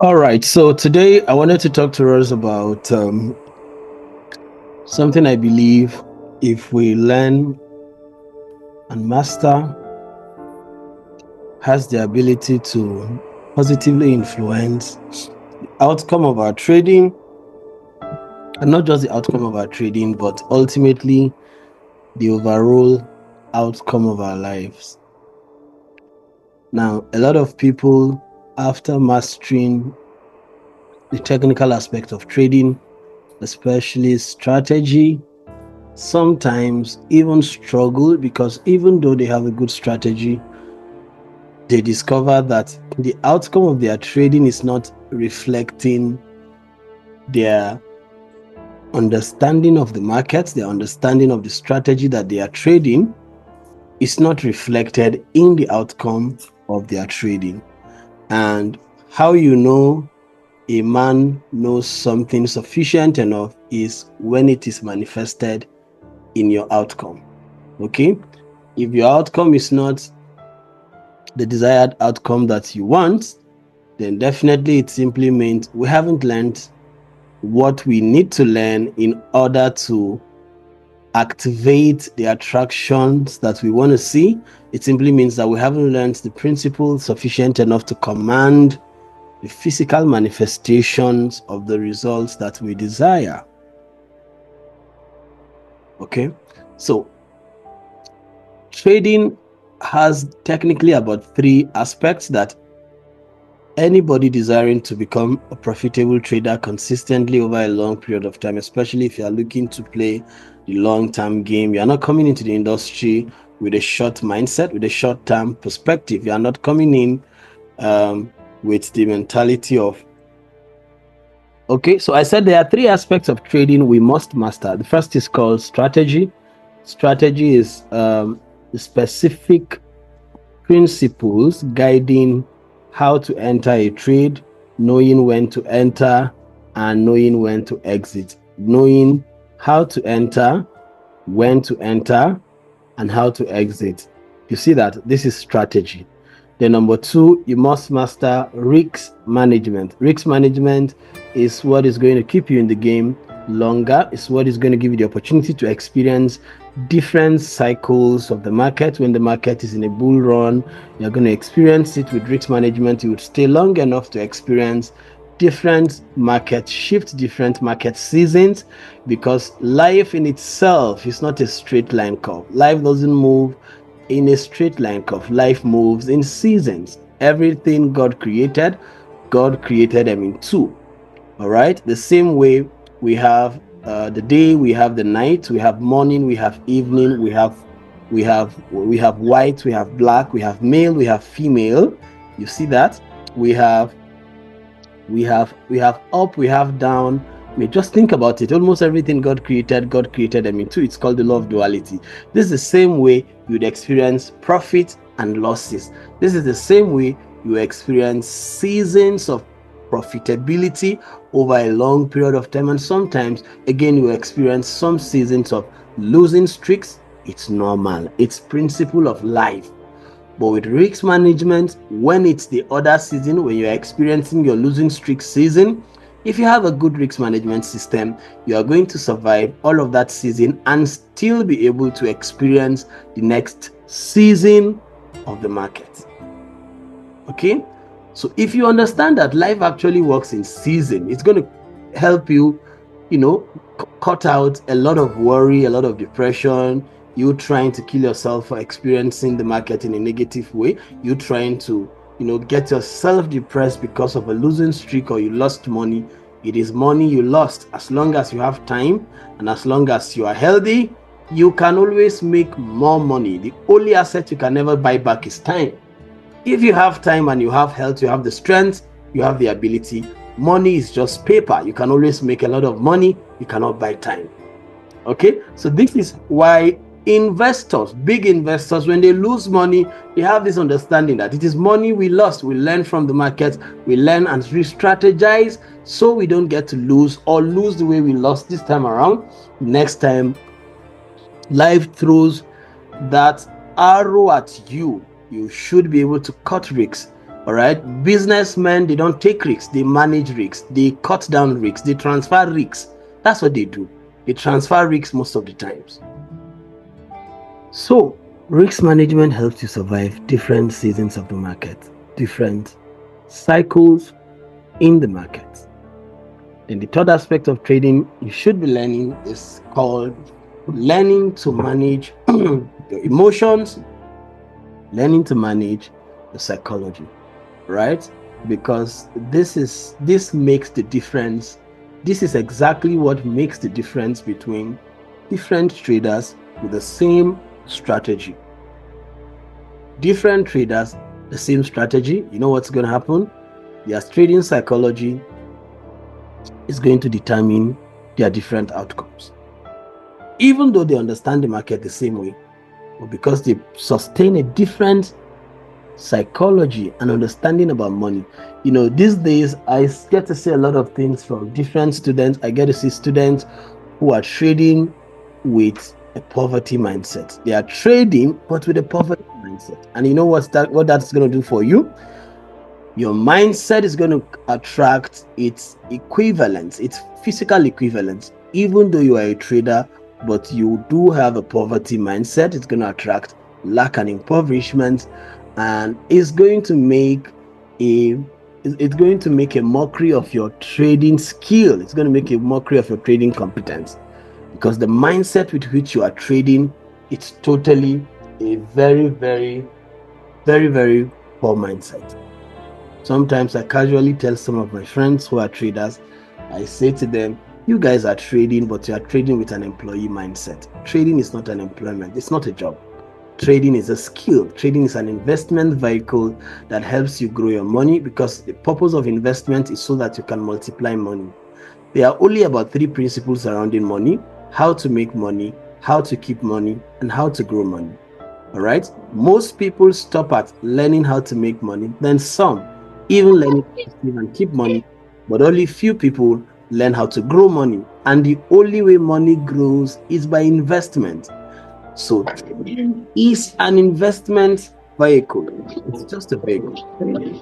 All right, so today I wanted to talk to us about something I believe if we learn and master has the ability to positively influence the outcome of our trading, and not just the outcome of our trading, but ultimately the overall outcome of our lives. Now, a lot of people, after mastering the technical aspect of trading, especially strategy, sometimes even struggle because even though they have a good strategy, they discover that the outcome of their trading is not reflecting their understanding of the markets, their understanding of the strategy that they are trading is not reflected in the outcome of their trading. And how you know a man knows something sufficient enough is when it is manifested in your outcome. Okay? If your outcome is not the desired outcome that you want, then definitely it simply means we haven't learned what we need to learn in order to activate the attractions that we want to see. It simply means that we haven't learned the principles sufficient enough to command the physical manifestations of the results that we desire. Okay, so trading has technically about three aspects that anybody desiring to become a profitable trader consistently over a long period of time, especially if you are looking to play the long-term game, you are not coming into the industry with a short mindset, with a short-term perspective. You are not coming in with the mentality of, okay, so I said there are three aspects of trading we must master. The first is called strategy. Strategy is the specific principles guiding how to enter a trade, knowing when to enter and knowing when to exit, knowing how to enter, when to enter, and how to exit. You see that this is strategy. Then number two, you must master risk management. Risk management is what is going to keep you in the game longer. It's what is going to give you the opportunity to experience different cycles of the market. When the market is in a bull run, you're going to experience it with risk management. You would stay long enough to experience different market shifts, different market seasons, because life in itself is not a straight line curve. Life doesn't move in a straight line curve. Life moves in seasons. Everything God created them in two. All right, the same way we have the day, we have the night, we have morning, we have evening, we have white, we have black, we have male, we have female. You see that we have up, we have down. I mean, just think about it. Almost everything God created them in two. It's called the law of duality. This is the same way you'd experience profit and losses. This is the same way you experience seasons of profitability over a long period of time, and sometimes again you experience some seasons of losing streaks. It's normal. It's principle of life. But with risk management, when it's the other season, when you're experiencing your losing streak season, if you have a good risk management system, you are going to survive all of that season and still be able to experience the next season of the market. Okay? So if you understand that life actually works in season, it's going to help you, cut out a lot of worry, a lot of depression, you trying to kill yourself for experiencing the market in a negative way, you trying to, get yourself depressed because of a losing streak or you lost money. It is money you lost. As long as you have time and as long as you are healthy, you can always make more money. The only asset you can never buy back is time. If you have time and you have health, you have the strength, you have the ability. Money is just paper. You can always make a lot of money. You cannot buy time. Okay, so this is why investors, big investors, when they lose money, they have this understanding that it is money we lost. We learn from the market, we learn and re-strategize so we don't get to lose or lose the way we lost this time around. Next time life throws that arrow at you, you should be able to cut risks All right, businessmen, they don't take risks, they manage risks, they cut down risks, they transfer risks. That's what they do. They transfer risks most of the times. So risk management helps you survive different seasons of the market, different cycles in the market. Then the third aspect of trading you should be learning is called learning to manage your emotions, learning to manage your psychology, right? Because this makes the difference. This is exactly what makes the difference between different traders with the same strategy. Different traders, the same strategy. You know what's going to happen? Their trading psychology is going to determine their different outcomes. Even though they understand the market the same way, but because they sustain a different psychology and understanding about money. You know, these days I get to see a lot of things from different students. I get to see students who are trading with a poverty mindset. They are trading but with a poverty mindset. And you know what that's going to do for you? Your mindset is going to attract its equivalent, its physical equivalent. Even though you are a trader, but you do have a poverty mindset, it's going to attract lack and impoverishment, and it's going to make a mockery of your trading skill. It's going to make a mockery of your trading competence, because the mindset with which you are trading, it's totally a very, very, very, very poor mindset. Sometimes I casually tell some of my friends who are traders, I say to them, you guys are trading, but you are trading with an employee mindset. Trading is not an employment. It's not a job. Trading is a skill. Trading is an investment vehicle that helps you grow your money, because the purpose of investment is so that you can multiply money. There are only about 3 principles surrounding money: how to make money, how to keep money, and how to grow money. All right. Most people stop at learning how to make money. Then some even learn how to save and keep money, but only few people learn how to grow money. And the only way money grows is by investment. So trading is an investment vehicle. It's just a vehicle.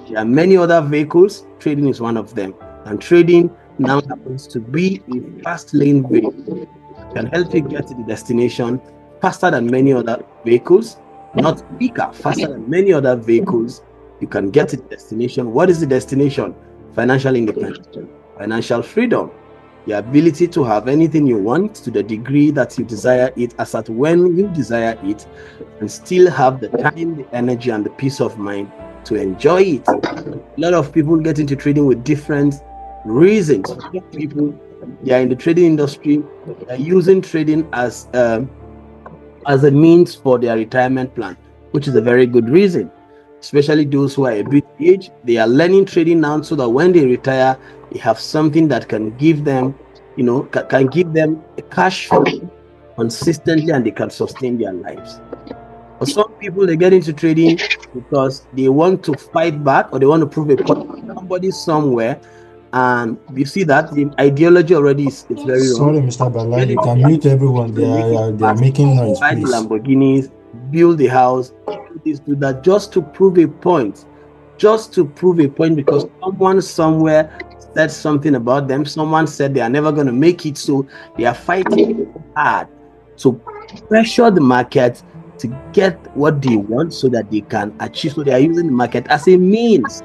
There are many other vehicles. Trading is one of them. And trading now happens to be a fast lane vehicle. It can help you get to the destination faster than many other vehicles, not quicker, faster than many other vehicles. You can get to the destination. What is the destination? Financial independence, financial freedom, the ability to have anything you want to the degree that you desire it, as at when you desire it, and still have the time, the energy, and the peace of mind to enjoy it. A lot of people get into trading with different reasons. People, they are in the trading industry, they are using trading as a means for their retirement plan, which is a very good reason. Especially those who are a bit age, they are learning trading now so that when they retire, they have something that can give them, can give them a cash flow consistently, and they can sustain their lives. For some people, they get into trading because they want to fight back, or they want to prove a point to somebody somewhere. And you see that the ideology already is very wrong. Sorry, Mr. Bala, you can mute everyone. They are making noise, Buy the please. Lamborghinis, build the house, do this, do that, just to prove a point. Just to prove a point, because someone somewhere said something about them. Someone said they are never going to make it, so they are fighting hard to pressure the market to get what they want so that they can achieve. So they are using the market as a means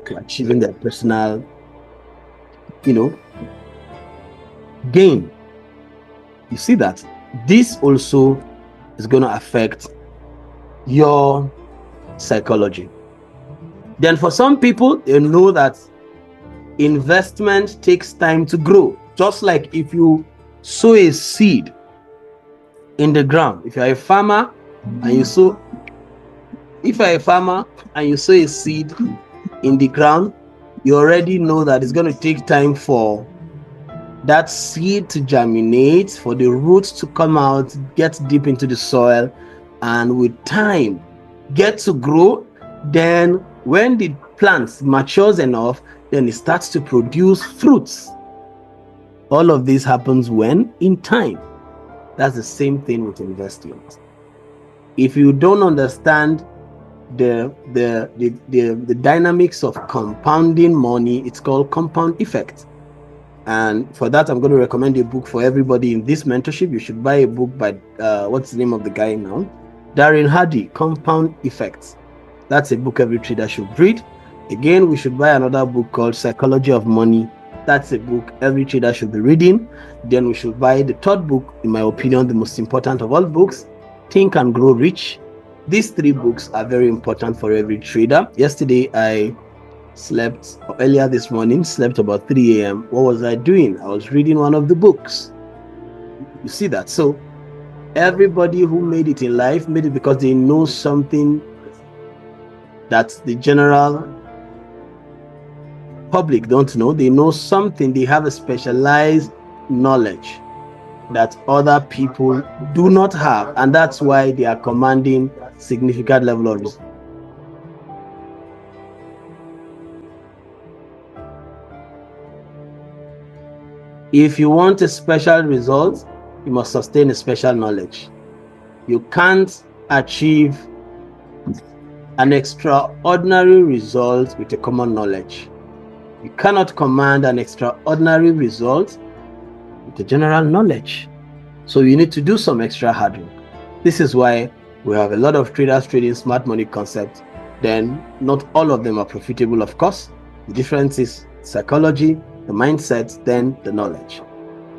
to achieving their personal, gain. You see that this also is going to affect your psychology. Then for some people, they know that investment takes time to grow. Just like if you sow a seed in the ground, if you're a farmer and you sow a seed in the ground, you already know that it's going to take time for that seed to germinate, for the roots to come out, get deep into the soil, and with time get to grow. Then when the plant matures enough, then it starts to produce fruits. All of this happens when? In time. That's the same thing with investment. If you don't understand the dynamics of compounding money. It's called compound effect. And for that, I'm going to recommend a book for everybody in this mentorship. You should buy a book by what's the name of the guy now? Darren Hardy, Compound Effects. That's a book every trader should read. Again, we should buy another book called Psychology of Money. That's a book every trader should be reading. Then we should buy the third book, in my opinion, the most important of all books, Think and Grow Rich. These three books are very important for every trader. Yesterday, I slept earlier this morning, slept about 3 a.m. What was I doing? I was reading one of the books. You see that? So everybody who made it in life made it because they know something that the general public don't know. They know something. They have a specialized knowledge that other people do not have, and that's why they are commanding significant level of risk. If you want a special result, you must sustain a special knowledge. You can't achieve an extraordinary result with a common knowledge. You cannot command an extraordinary result with a general knowledge. So you need to do some extra hard work. This is why we have a lot of traders trading smart money concepts. Then not all of them are profitable, of course. The difference is psychology, the mindset, then the knowledge.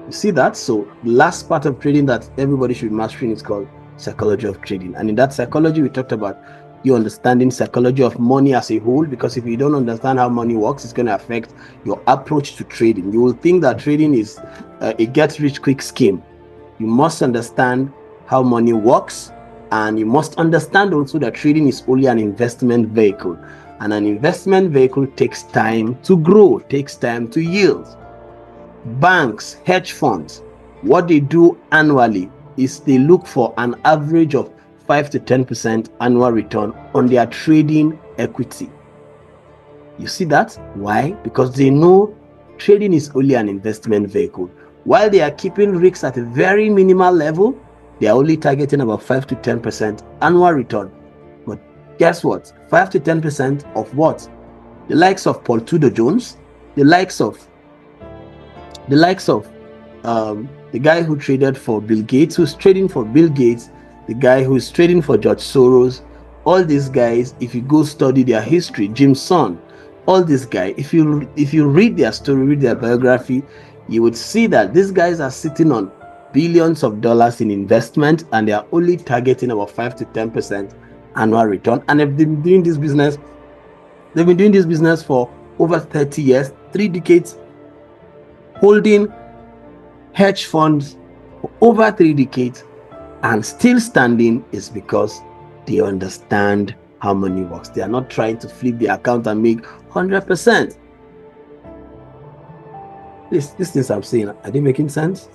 You see that? So the last part of trading that everybody should be mastering is called psychology of trading. And in that psychology, we talked about you understanding psychology of money as a whole, because if you don't understand how money works, it's going to affect your approach to trading. You will think that trading is a get-rich-quick scheme. You must understand how money works, and you must understand also that trading is only an investment vehicle. And an investment vehicle takes time to grow, takes time to yield. Banks, hedge funds, what they do annually is they look for an average of 5 to 10% annual return on their trading equity. You see that? Why? Because they know trading is only an investment vehicle. While they are keeping risks at a very minimal level, they are only targeting about 5 to 10% annual return. But guess what? 5 to 10% of what? The likes of Paul Tudor Jones, the likes of the guy who traded for Bill Gates, who's trading for Bill Gates, the guy who's trading for George Soros, all these guys, if you go study their history, Jim Son, all these guys, if you read their story, read their biography, you would see that these guys are sitting on billions of dollars in investment, and they are only targeting about 5 to 10% annual return. And they've been doing this business for over 30 years, 3 decades, holding hedge funds for over 3 decades, and still standing is because they understand how money works. They are not trying to flip the account and make 100%. These things I'm saying, are they making sense?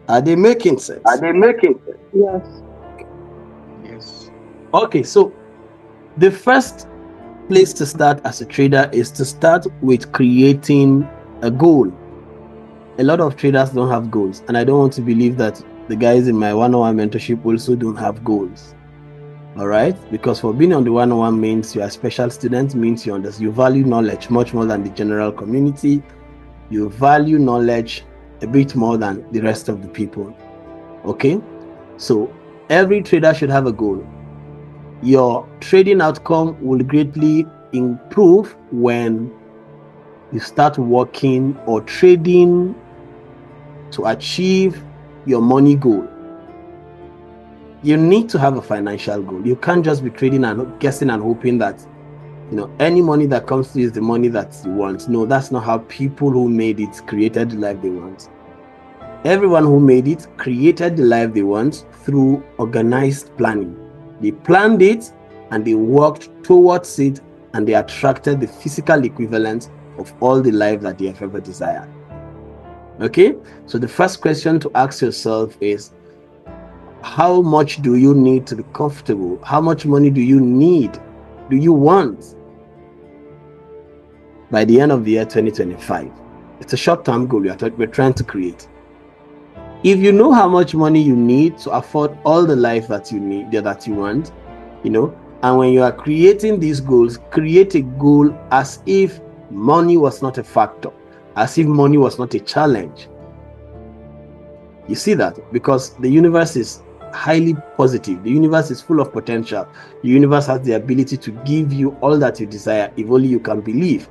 Are they making sense? Yes. Yes. Okay, so the first place to start as a trader is to start with creating a goal. A lot of traders don't have goals, and I don't want to believe that the guys in my one-on-one mentorship also don't have goals. All right, because for being on the one-on-one means you are a special student, means you value knowledge much more than the general community. You value knowledge a bit more than the rest of the people. Okay, so every trader should have a goal. Your trading outcome will greatly improve when you start working or trading to achieve your money goal. You need to have a financial goal. You can't just be trading and guessing and hoping that any money that comes to you is the money that you want. No, that's not how people who made it created the life they want. Everyone who made it created the life they want through organized planning. They planned it and they worked towards it, and they attracted the physical equivalent of all the life that they have ever desired. Okay, so the first question to ask yourself is, how much do you need to be comfortable? How much money do you need? Do you want by the end of the year 2025? It's a short-term goal we're trying to create. If you know how much money you need to afford all the life that you need, that you want, and when you are creating these goals, create a goal as if money was not a factor, as if money was not a challenge. You see that? Because the universe is highly positive. The universe is full of potential. The universe has the ability to give you all that you desire if only you can believe.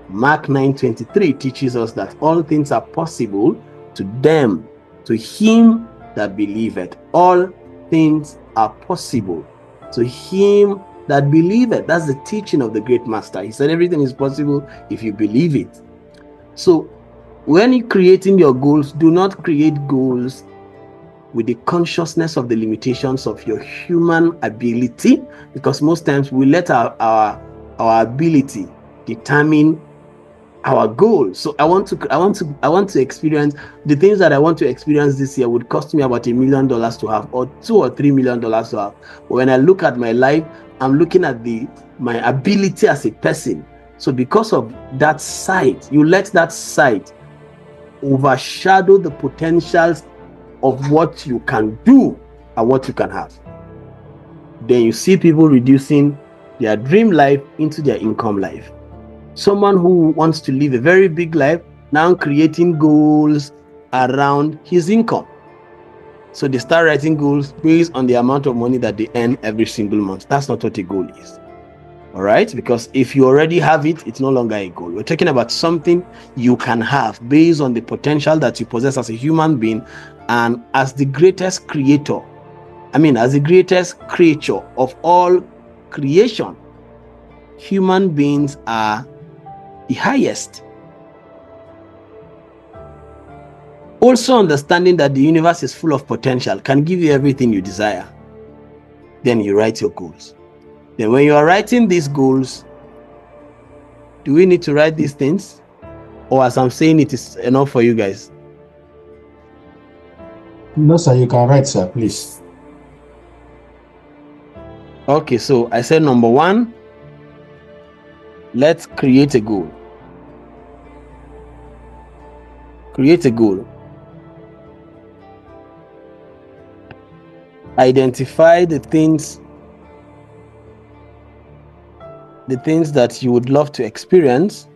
Mark 9:23 teaches us that all things are possible to them, to him that believeth. All things are possible to him that believeth. That's the teaching of the great master. He said everything is possible if you believe it. So when you're creating your goals, do not create goals with the consciousness of the limitations of your human ability, because most times we let our ability determine our goals. So I want to experience the things that I want to experience this year would cost me about $1 million to have, or $2 or $3 million to have. But when I look at my life, I'm looking at my ability as a person. So because of that sight, you let that sight overshadow the potentials of what you can do and what you can have. Then you see people reducing their dream life into their income life. Someone who wants to live a very big life now creating goals around his income. So they start writing goals based on the amount of money that they earn every single month. That's not what a goal is. All right? Because if you already have it, it's no longer a goal. We're talking about something you can have based on the potential that you possess as a human being and as the greatest creator. As the greatest creature of all creation, human beings are the highest. Also understanding that the universe is full of potential can give you everything you desire. Then you write your goals. Then when you are writing these goals, do we need to write these things? Or as I'm saying, it is enough for you guys? No, sir, you can write, sir, please. Okay, so I said number 1, let's create a goal. Create a goal. Identify the things that you would love to experience.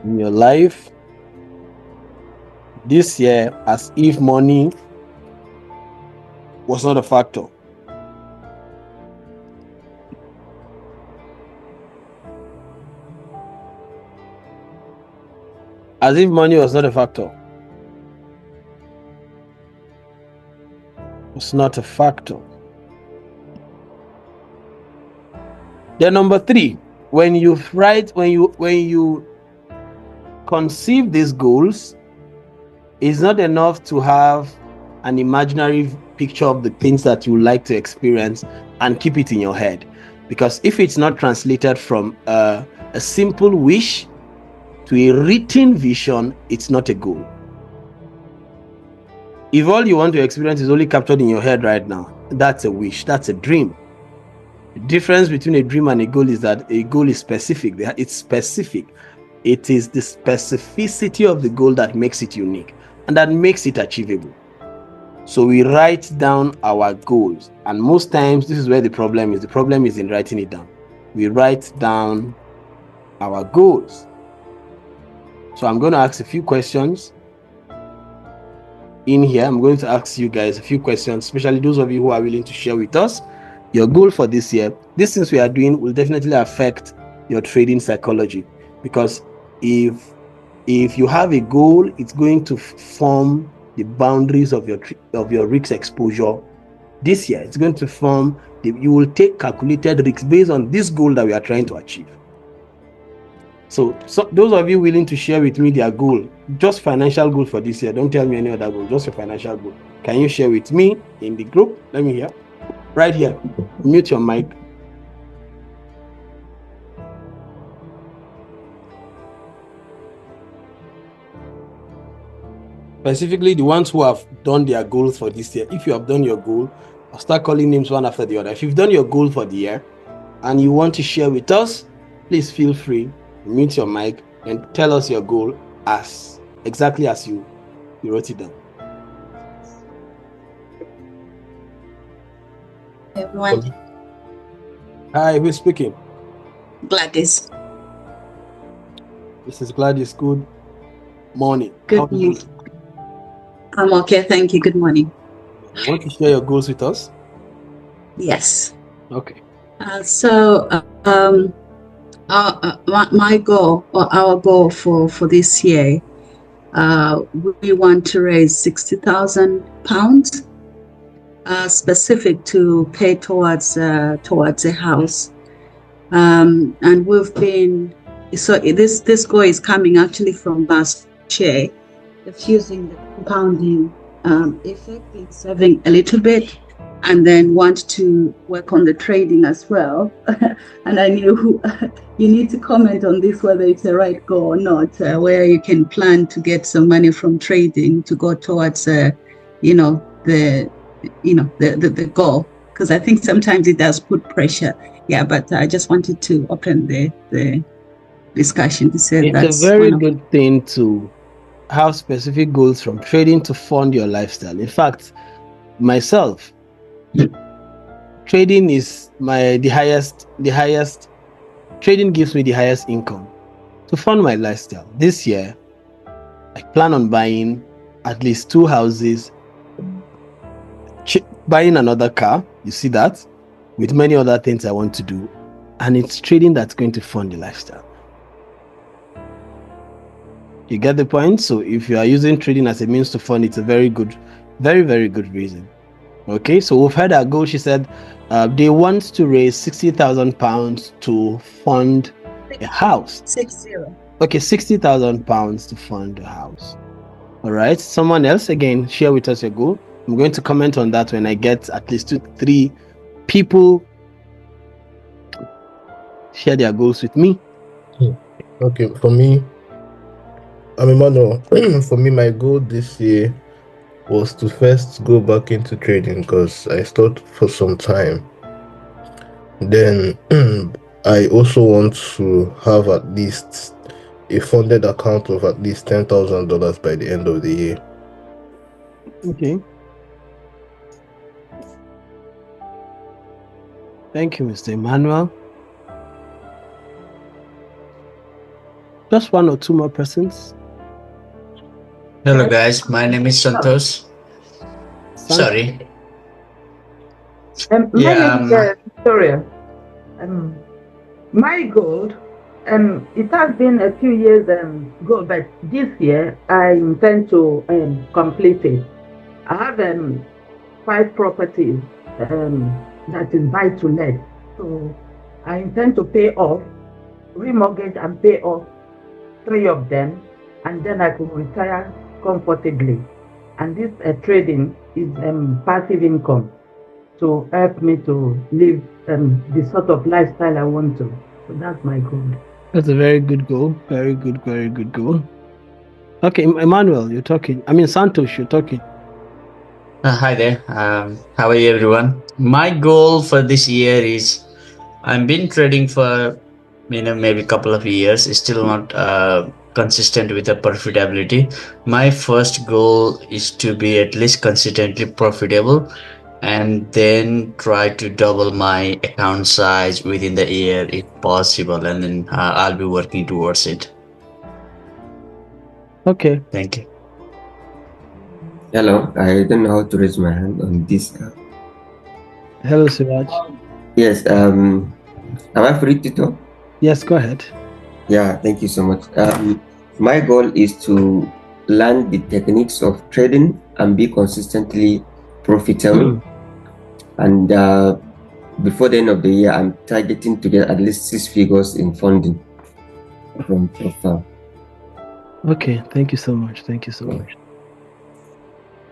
In your life this year, as if money was not a factor. As if money was not a factor. It's not a factor. Then number 3, when you conceive these goals, it's not enough to have an imaginary picture of the things that you like to experience and keep it in your head. Because if it's not translated from a simple wish to a written vision, it's not a goal. If all you want to experience is only captured in your head right now, that's a wish, that's a dream. The difference between a dream and a goal is that a goal is specific. It's specific. It is the specificity of the goal that makes it unique and that makes it achievable. So we write down our goals, and most times this is where the problem is. The problem is in writing it down. We write down our goals. So I'm going to ask a few questions in here. I'm going to ask you guys a few questions, especially those of you who are willing to share with us your goal for this year. These things we are doing will definitely affect your trading psychology, because if you have a goal, it's going to form the boundaries of your risk exposure this year. It's going to form you will take calculated risks based on this goal that we are trying to achieve. So those of you willing to share with me their goal, just financial goal for this year, don't tell me any other goal, just a financial goal. Can you share with me in the group? Let me hear. Right here. Mute your mic. Specifically the ones who have done their goals for this year. If you have done your goal, I'll start calling names one after the other. If you've done your goal for the year and you want to share with us, please feel free, mute your mic and tell us your goal as exactly as you wrote it down. Everyone. Hi, who's speaking? Gladys. This is Gladys. Good morning. Good morning. I'm okay, thank you. Good morning. You want to share your goals with us? Yes. Okay. My goal, or our goal for this year, we want to raise £60,000, specific to pay towards a house. And we've been, so this goal is coming actually from last year. It's using the compounding effect, it's saving a little bit, and then want to work on the trading as well. And I knew you need to comment on this, whether it's the right goal or not, where you can plan to get some money from trading to go towards, the goal, because I think sometimes it does put pressure. Yeah, but I just wanted to open the discussion to say it's a very good thing to have specific goals from trading to fund your lifestyle. In fact, myself, trading is the highest. Trading gives me the highest income to fund my lifestyle. This year, I plan on buying at least 2 houses, buying another car. You see that, with many other things I want to do, and it's trading that's going to fund the lifestyle. You get the point? So if you are using trading as a means to fund, it's a very good, very, very good reason. Okay, so we've heard our goal. She said they want to raise £60,000 to fund a house. 60. Okay, £60,000 to fund a house. All right, someone else, again, share with us your goal. I'm going to comment on that when I get at least 2-3 people share their goals with me. Okay, for me, I'm Emmanuel. For me, my goal this year was to first go back into trading because I stopped for some time. Then I also want to have at least a funded account of at least $10,000 by the end of the year. Okay. Thank you, Mr. Emmanuel. Just 1 or 2 more persons. Hello guys, my name is Santosh. Sorry. My name is Victoria. My goal, it has been a few years ago, but this year I intend to complete it. I have 5 properties that is buy to let. So I intend to pay off, remortgage and pay off 3 of them, and then I can retire comfortably. And this trading is passive income to help me to live the sort of lifestyle I want to. So that's my goal. That's a very good goal. Very good, very good goal. Okay, Emmanuel, you're talking. I mean, Santosh, you're talking. Hi there. How are you, everyone? My goal for this year is I've been trading for maybe a couple of years. It's still not consistent with the profitability. My first goal is to be at least consistently profitable, and then try to double my account size within the year if possible, and then I'll be working towards it. Okay. Thank you. Hello, I don't know how to raise my hand on this. Hello, Siraj. Yes, am I free to talk? Yes, go ahead. Yeah, thank you so much. My goal is to learn the techniques of trading and be consistently profitable. And before the end of the year, I'm targeting to get at least 6 figures in funding from firm. Okay, thank you so much. Thank you so much.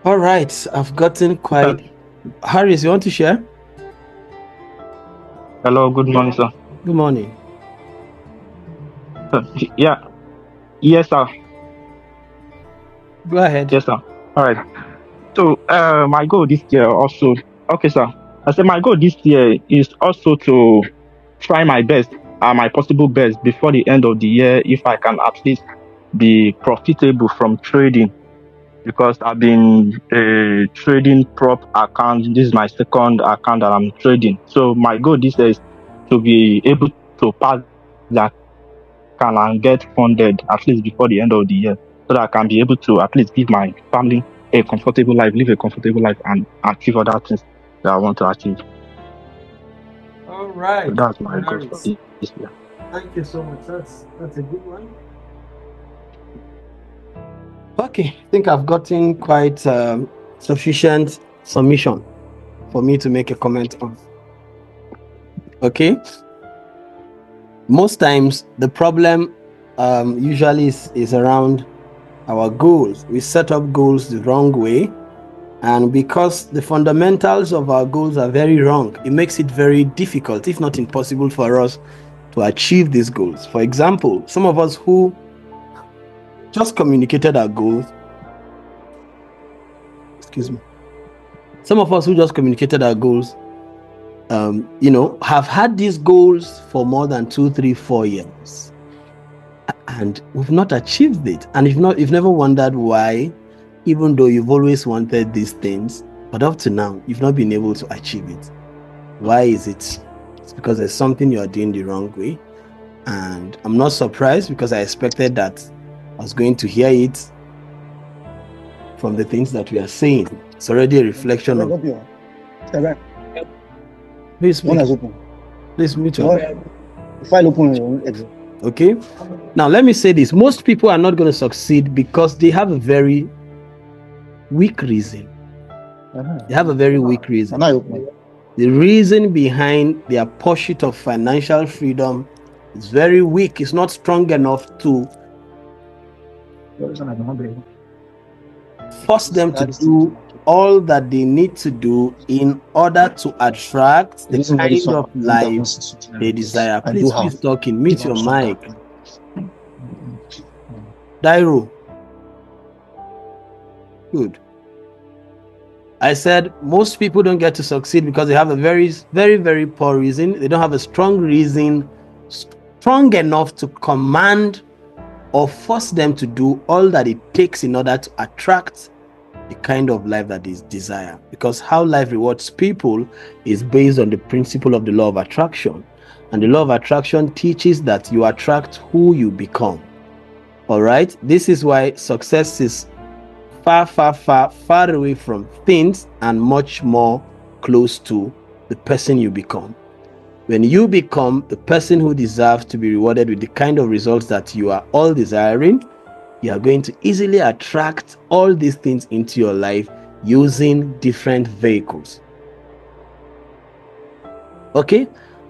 All right, I've gotten quite. Harris, you want to share? Hello, good morning, sir. Good morning. Yeah. Yes, sir. Go ahead. Yes, sir. All right. So, my goal this year also Okay, sir. I said my goal this year is also to try my best, my possible best before the end of the year, if I can at least be profitable from trading, because I've been trading prop account. This is my second account that I'm trading. So my goal this year is to be able to pass the account and get funded at least before the end of the year, so that I can be able to at least give my family a comfortable life, live a comfortable life, and achieve other things that I want to achieve. All So right. that's my goal for Nice. this year. Thank you so much. That's a good one. Okay, I think I've gotten quite sufficient submission for me to make a comment on. Okay. Most times the problem usually is around our goals. We set up goals the wrong way, and because the fundamentals of our goals are very wrong, it makes it very difficult, if not impossible, for us to achieve these goals. For example, some of us who just communicated our goals, some of us who just communicated our goals, have had these goals for more than 2, 3, 4 years, and we've not achieved it. And you've never wondered why, even though you've always wanted these things, but up to now you've not been able to achieve it. Why is it? It's because there's something you are doing the wrong way. And I'm not surprised, because I expected that I was going to hear it from the things that we are saying. It's already a reflection of. Please speak. Please mute your. Okay. Now let me say this: most people are not going to succeed because they have a very weak reason. They have a very weak reason. The reason behind their pursuit of financial freedom is very weak. It's not strong enough to force them to do all that they need to do in order to attract the kind of life they desire. Please talking. Mute your mic. Dairo. Good. I said most people don't get to succeed because they have a very, very, very poor reason. They don't have a strong reason, strong enough to command or force them to do all that it takes in order to attract the kind of life that is desired. Because how life rewards people is based on the principle of the law of attraction. And the law of attraction teaches that you attract who you become. All right. This is why success is far, far, far, far away from things and much more close to the person you become. When you become the person who deserves to be rewarded with the kind of results that you are all desiring, you are going to easily attract all these things into your life using different vehicles. Okay?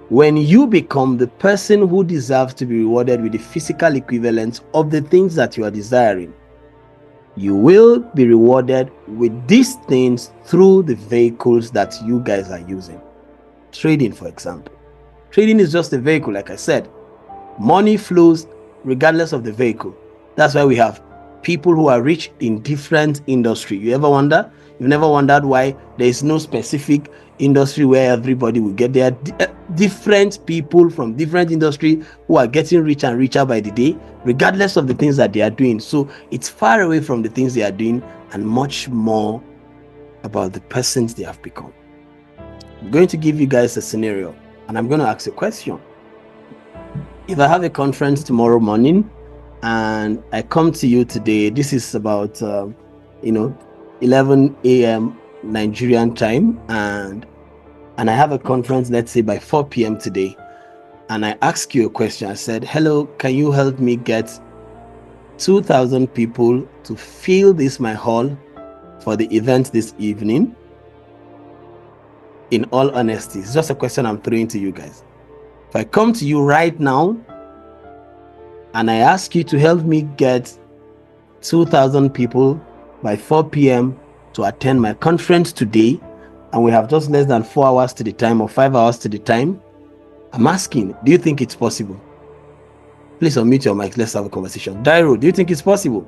When you become the person who deserves to be rewarded with the physical equivalent of the things that you are desiring, you will be rewarded with these things through the vehicles that you guys are using. Trading, for example. Trading is just a vehicle, like I said. Money flows regardless of the vehicle. That's why we have people who are rich in different industry. You've never wondered why there is no specific industry where everybody will get there. Different people from different industry who are getting richer and richer by the day, regardless of the things that they are doing. So it's far away from the things they are doing and much more about the persons they have become. I'm going to give you guys a scenario and I'm going to ask a question. If I have a conference tomorrow morning and I come to you today, this is about 11 a.m. Nigerian time, and I have a conference, let's say by 4 p.m. today, and I ask you a question. I said, hello, can you help me get 2,000 people to fill this my hall for the event this evening? In all honesty, it's just a question I'm throwing to you guys. If I come to you right now and I ask you to help me get 2,000 people by 4 p.m. to attend my conference today, and we have just less than 4 hours to the time or 5 hours to the time, I'm asking, do you think it's possible? Please unmute your mic. Let's have a conversation. Dairo, do you think it's possible?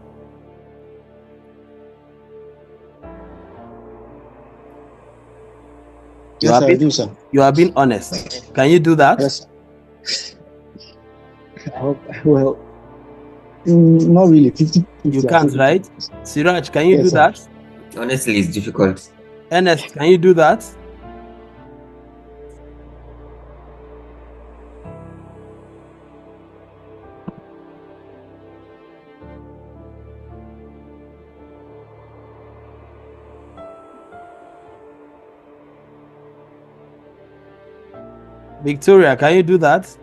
Yes, I do, sir. You are being honest. Can you do that? Yes. Well, not really. 50, you can't, right? Siraj, can you Yes, do sir. that? Honestly, it's difficult. Ernest, can you do that? Victoria, can you do that?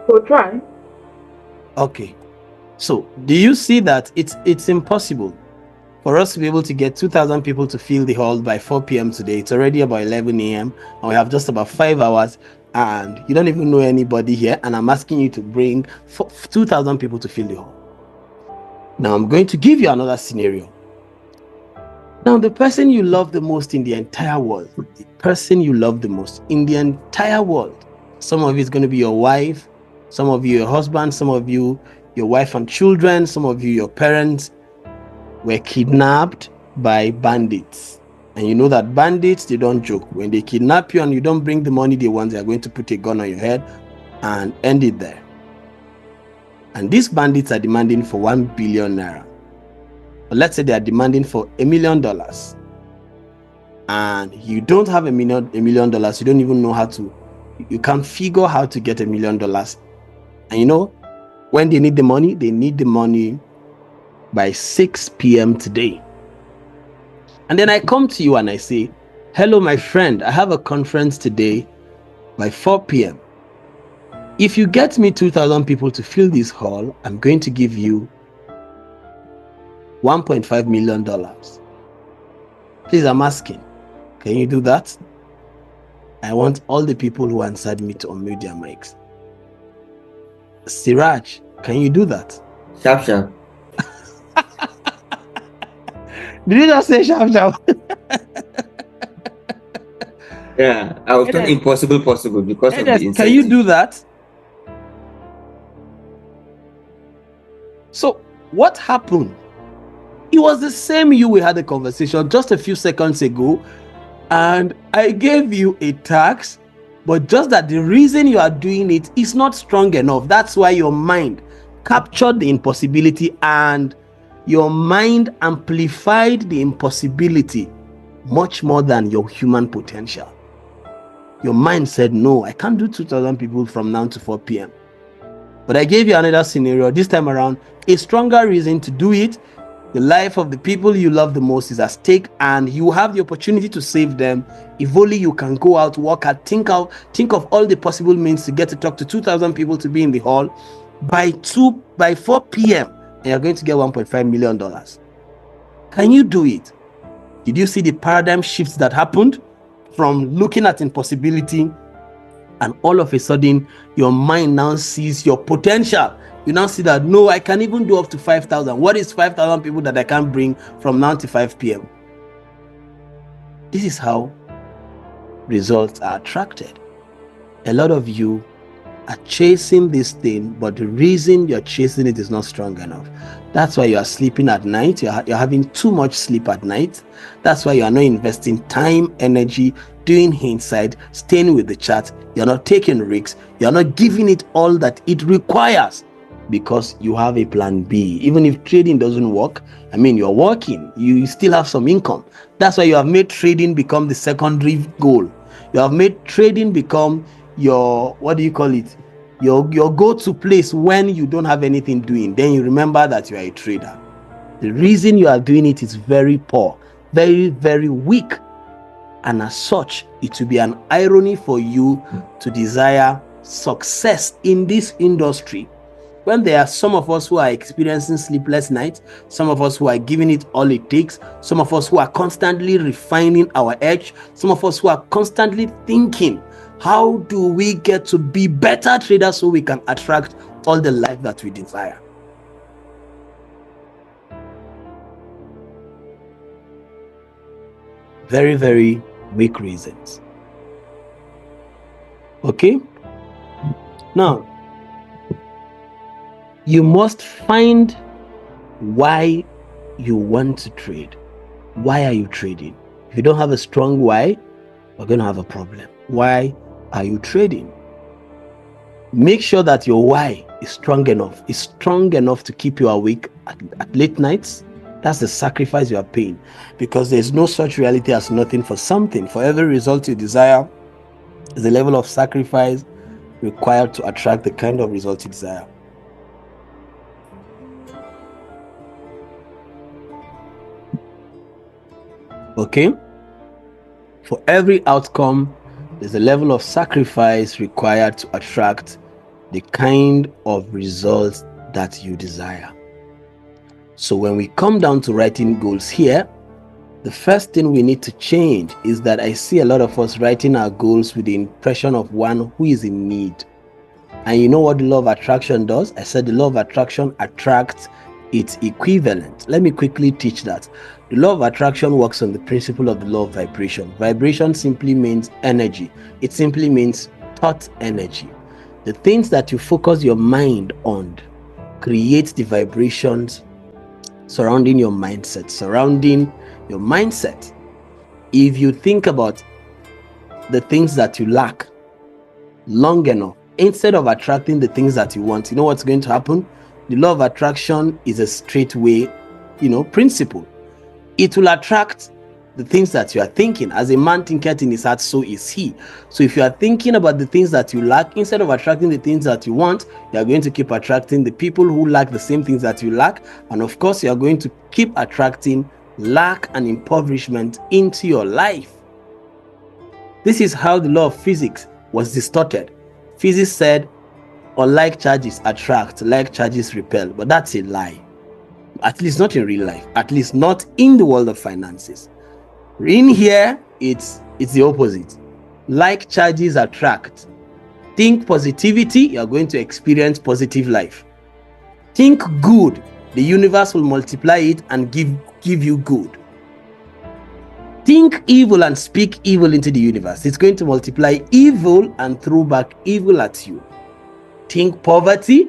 We'll try. Okay. So, do you see that it's impossible for us to be able to get 2,000 people to fill the hall by 4 p.m. today? It's already about 11 a.m. and we have just about 5 hours, and you don't even know anybody here, and I'm asking you to bring 2,000 people to fill the hall. Now, I'm going to give you another scenario. Now, the person you love the most in the entire world, the person you love the most in the entire world, some of you is going to be your wife, some of you your husband, some of you your wife and children, some of you your parents, were kidnapped by bandits. And you know that bandits, they don't joke. When they kidnap you and you don't bring the money they want, they are going to put a gun on your head and end it there. And these bandits are demanding for 1 billion naira. But let's say they are demanding for $1 million. And you don't have $1 million, you don't even know how to, you can't figure how to get $1 million. And you know, when they need the money by 6 p.m. today. And then I come to you and I say, hello, my friend, I have a conference today by 4 p.m. If you get me 2,000 people to fill this hall, I'm going to give you $1.5 million. Please, I'm asking, can you do that? I want all the people who answered me to unmute their mics. Siraj, can you do that? Sharp, sharp. Did you just say sharp, sharp? Yeah, I will turn impossible possible because of the incentive. Can you do that? So, what happened? It was the same you we had a conversation just a few seconds ago, and I gave you a task, but just that the reason you are doing it is not strong enough. That's why your mind captured the impossibility and your mind amplified the impossibility much more than your human potential. Your mind said, no, I can't do 2,000 people from now to 4 p.m. But I gave you another scenario, this time around, a stronger reason to do it. The life of the people you love the most is at stake, and you have the opportunity to save them. If only you can go out, work hard, think of all the possible means to get to talk to 2,000 people to be in the hall by 4 p.m. and you're going to get $1.5 million. Can you do it? Did you see the paradigm shifts that happened from looking at impossibility, and all of a sudden your mind now sees your potential? You now see that, no, I can even do up to 5,000. What is 5,000 people that I can bring from now to 5 p.m.? This is how results are attracted. A lot of you are chasing this thing, but the reason you're chasing it is not strong enough. That's why you are sleeping at night. You're having too much sleep at night. That's why you are not investing time, energy, doing hindsight, staying with the chat. You're not taking risks. You're not giving it all that it requires because you have a plan B. Even if trading doesn't work, I mean, you're working, you still have some income. That's why you have made trading become the secondary goal. You have made trading become your, what do you call it? Your go-to place when you don't have anything doing. Then you remember that you are a trader. The reason you are doing it is very poor, very, very weak. And as such, it will be an irony for you to desire success in this industry when there are some of us who are experiencing sleepless nights, some of us who are giving it all it takes, some of us who are constantly refining our edge, some of us who are constantly thinking, how do we get to be better traders so we can attract all the life that we desire? Very, very weak reasons. Okay? Now, you must find why you want to trade. Why are you trading? If you don't have a strong why, we're going to have a problem. Why are you trading? Make sure that your why is strong enough to keep you awake at late nights. That's the sacrifice you are paying, because there's no such reality as nothing for something. For every result you desire, is the level of sacrifice required to attract the kind of result you desire. Okay? For every outcome, there's a level of sacrifice required to attract the kind of results that you desire. So when we come down to writing goals here, the first thing we need to change is that I see a lot of us writing our goals with the impression of one who is in need. And you know what the law of attraction does? I said the law of attraction attracts its equivalent. Let me quickly teach that. The law of attraction works on the principle of the law of vibration. Vibration simply means energy. It simply means thought energy. The things that you focus your mind on create the vibrations surrounding your mindset. If you think about the things that you lack long enough, instead of attracting the things that you want, you know what's going to happen? The law of attraction is a straightway, principle. It will attract the things that you are thinking. As a man thinketh in his heart, so is he. So if you are thinking about the things that you lack, instead of attracting the things that you want, you are going to keep attracting the people who lack the same things that you lack. And of course, you are going to keep attracting lack and impoverishment into your life. This is how the law of physics was distorted. Physics said, unlike charges attract, like charges repel. But that's a lie. At least not in real life. At least not in the world of finances. In here, it's the opposite. Like charges attract. Think positivity, you're going to experience positive life. Think good, the universe will multiply it and give you good. Think evil and speak evil into the universe. It's going to multiply evil and throw back evil at you. Think poverty,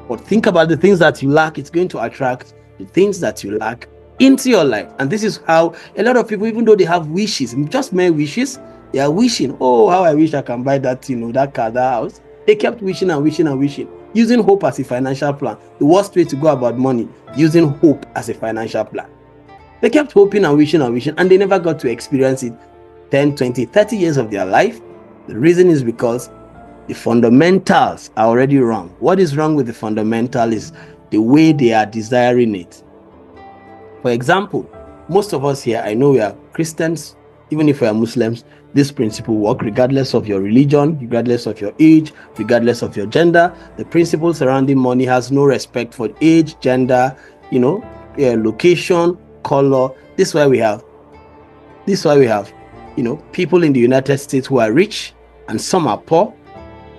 but think about the things that you lack. It's going to attract the things that you lack into your life. And this is how a lot of people, even though they have wishes, just mere wishes, they are wishing, oh, how I wish I can buy that, that car, that house. They kept wishing and wishing and wishing, using hope as a financial plan. The worst way to go about money, using hope as a financial plan. They kept hoping and wishing, and they never got to experience it 10, 20, 30 years of their life. The reason is because the fundamentals are already wrong. What is wrong with the fundamental is the way they are desiring it. For example, most of us here, I know we are Christians, even if we are Muslims, this principle works regardless of your religion, regardless of your age, regardless of your gender. The principle surrounding money has no respect for age, gender, location, color. This is why we have, people in the United States who are rich and some are poor.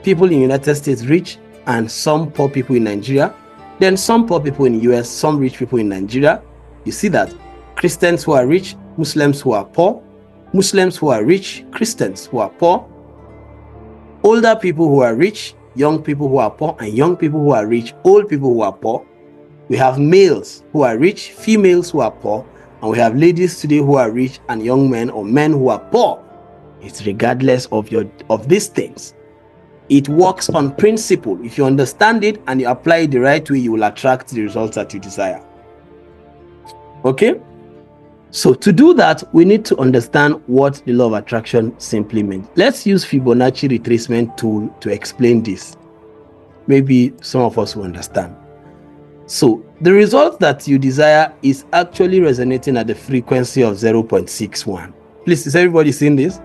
People in the United States rich and some poor people in Nigeria. Then some poor people in the US, some rich people in Nigeria. You see that Christians who are rich, Muslims who are poor, Muslims who are rich, Christians who are poor, older people who are rich, young people who are poor, and young people who are rich, old people who are poor. We have males who are rich, females who are poor, and we have ladies today who are rich and young men or men who are poor. It's regardless of these things. It works on principle. If you understand it and you apply it the right way, you will attract the results that you desire. Okay? So to do that, we need to understand what the law of attraction simply means. Let's use Fibonacci retracement tool to explain this. Maybe some of us will understand. So the result that you desire is actually resonating at the frequency of 0.61. Please, is everybody seeing this?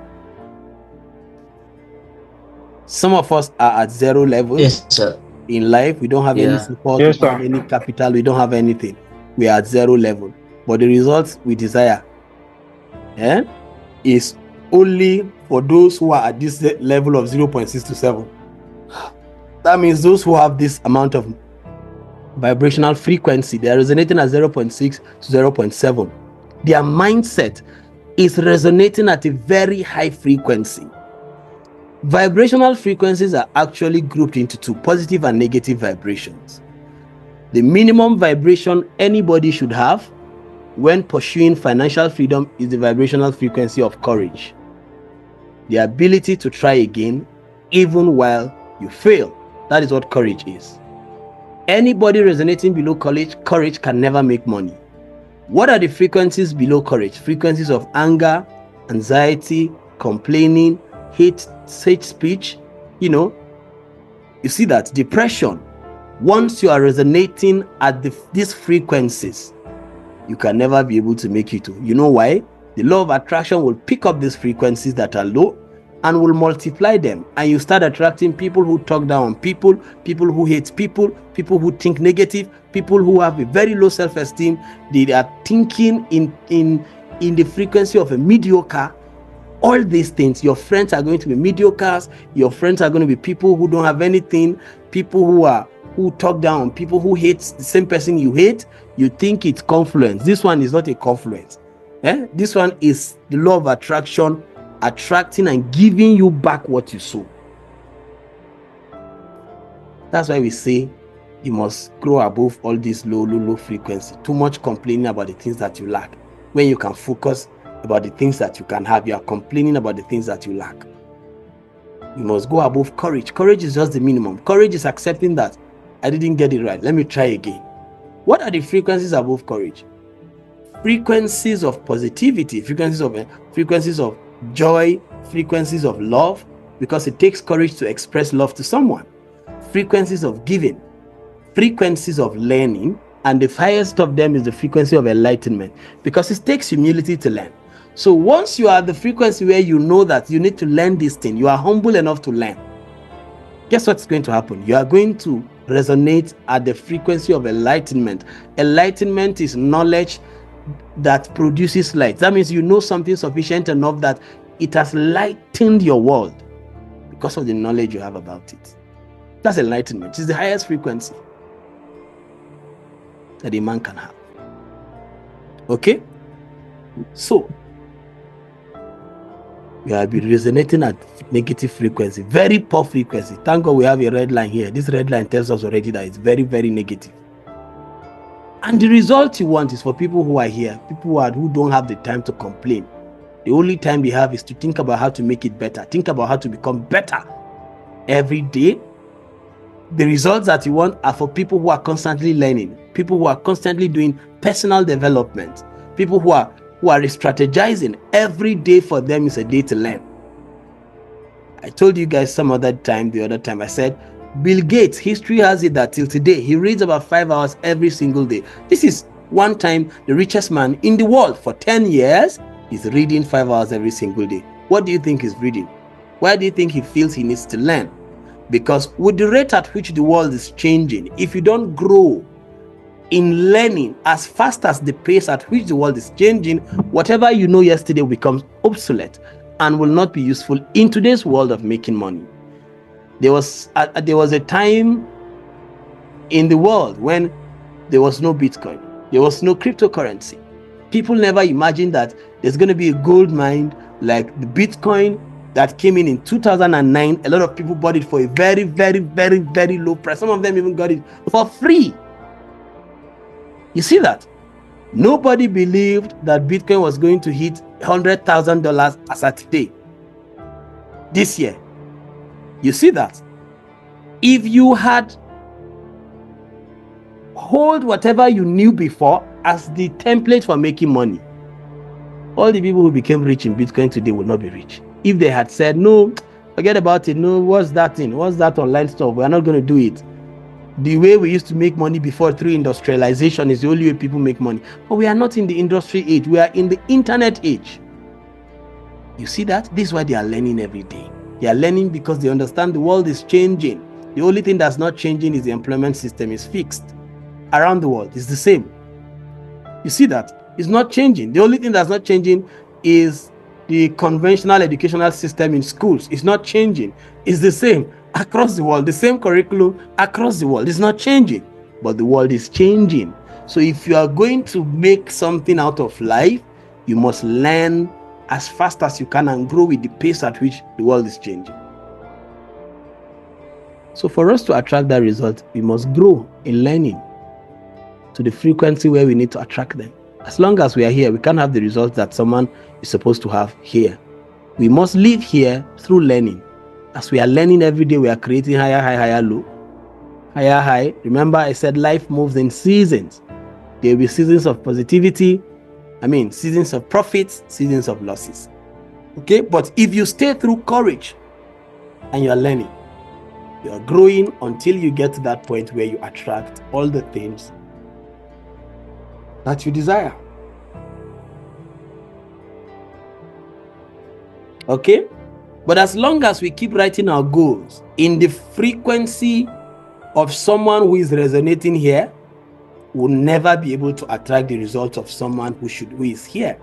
Some of us are at zero level. Yes, sir. In life. We don't have any support, Yes, we don't have any capital, we don't have anything. We are at zero level. But the results we desire is only for those who are at this level of 0.627. That means those who have this amount of vibrational frequency, they are resonating at 0.6 to 0.7. Their mindset is resonating at a very high frequency. Vibrational frequencies are actually grouped into two, positive and negative vibrations. The minimum vibration anybody should have when pursuing financial freedom is the vibrational frequency of courage. The ability to try again even while you fail. That is what courage is. Anybody resonating below courage can never make money. What are the frequencies below courage? Frequencies of anger, anxiety, complaining, hate speech, you see that. Depression. Once you are resonating at these frequencies, you can never be able to make it. You know why? The law of attraction will pick up these frequencies that are low and will multiply them, and you start attracting people who talk down on people, people who hate people, people who think negative, people who have a very low self-esteem. They are thinking in the frequency of a mediocre. All these things, your friends are going to be mediocres. Your friends are going to be people who don't have anything, people who talk down, people who hate the same person you hate. You think it's confluence. This one is not a confluence. This one is the law of attraction, attracting and giving you back what you sow. That's why we say you must grow above all this low frequency. Too much complaining about the things that you lack, when you can focus about the things that you can have. You are complaining about the things that you lack. You must go above courage. Courage is just the minimum. Courage is accepting that I didn't get it right, let me try again. What are the frequencies above courage? Frequencies of positivity, frequencies of joy, frequencies of love, because it takes courage to express love to someone. Frequencies of giving, frequencies of learning, and the highest of them is the frequency of enlightenment, because it takes humility to learn. So once you are at the frequency where you know that you need to learn this thing, you are humble enough to learn, guess what's going to happen? You are going to resonate at the frequency of enlightenment. Enlightenment is knowledge that produces light. That means you know something sufficient enough that it has lightened your world because of the knowledge you have about it. That's enlightenment. It's the highest frequency that a man can have. Okay? So, we have been resonating at negative frequency, very poor frequency. Thank God we have a red line here. This red line tells us already that it's very, very negative. And the result you want is for people who are here, people who don't have the time to complain. The only time we have is to think about how to make it better. Think about how to become better every day. The results that you want are for people who are constantly learning, people who are constantly doing personal development, people who are strategizing. Every day for them is a day to learn. I told you guys the other time, I said, Bill Gates, history has it that till today, he reads about 5 hours every single day. This is one time the richest man in the world. For 10 years, he's reading 5 hours every single day. What do you think he's reading? Why do you think he feels he needs to learn? Because with the rate at which the world is changing, if you don't grow in learning as fast as the pace at which the world is changing, whatever you know yesterday becomes obsolete and will not be useful in today's world of making money. There was a time in the world when there was no Bitcoin, there was no cryptocurrency. People never imagined that there's going to be a gold mine like the Bitcoin that came in 2009. A lot of people bought it for a very, very, very, very low price. Some of them even got it for free. You see that? Nobody believed that Bitcoin was going to hit $100,000 as at today, this year. You see that? If you had hold whatever you knew before as the template for making money, all the people who became rich in Bitcoin today would not be rich. If they had said, no, forget about it. No, what's that thing? What's that online stuff? We're not going to do it. The way we used to make money before through industrialization is the only way people make money. But we are not in the industry age. We are in the internet age. You see that? This is why they are learning every day. They are learning because they understand the world is changing. The only thing that's not changing is the employment system is fixed. Around the world, it's the same. You see that? It's not changing. The only thing that's not changing is the conventional educational system in schools. It's not changing. It's the same across the world. The same curriculum across the world. It's not changing. But the world is changing. So if you are going to make something out of life, you must learn as fast as you can and grow with the pace at which the world is changing. So for us to attract that result, we must grow in learning to the frequency where we need to attract them. As long as we are here, we can't have the results that someone is supposed to have here. We must live here through learning. As we are learning every day, we are creating higher high, higher low, higher high. Remember, I said life moves in seasons. There will be seasons of positivity, seasons of profits, seasons of losses. Okay, but if you stay through courage and you are learning, you are growing until you get to that point where you attract all the things that you desire. Okay, but as long as we keep writing our goals in the frequency of someone who is resonating here, we'll never be able to attract the results of someone who is here.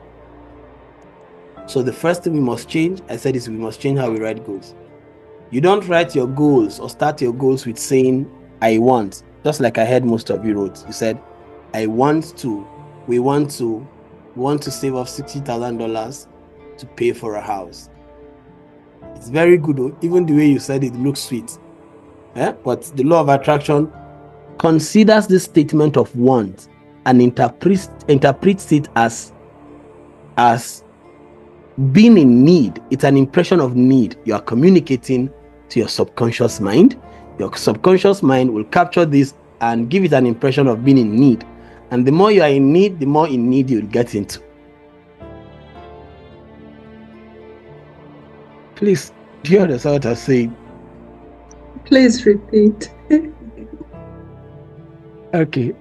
So the first thing we must change, I said, is we must change how we write goals. You don't write your goals or start your goals with saying, I want, just like I heard most of you wrote. You said, we want to save up $60,000 to pay for a house. It's very good. Even the way you said it looks sweet. But the law of attraction considers this statement of want and interprets it as being in need. It's an impression of need. You are communicating to your subconscious mind. Your subconscious mind will capture this and give it an impression of being in need. And the more you are in need, the more in need you'll get into. Please, do you understand what I'm saying? Please repeat. Okay.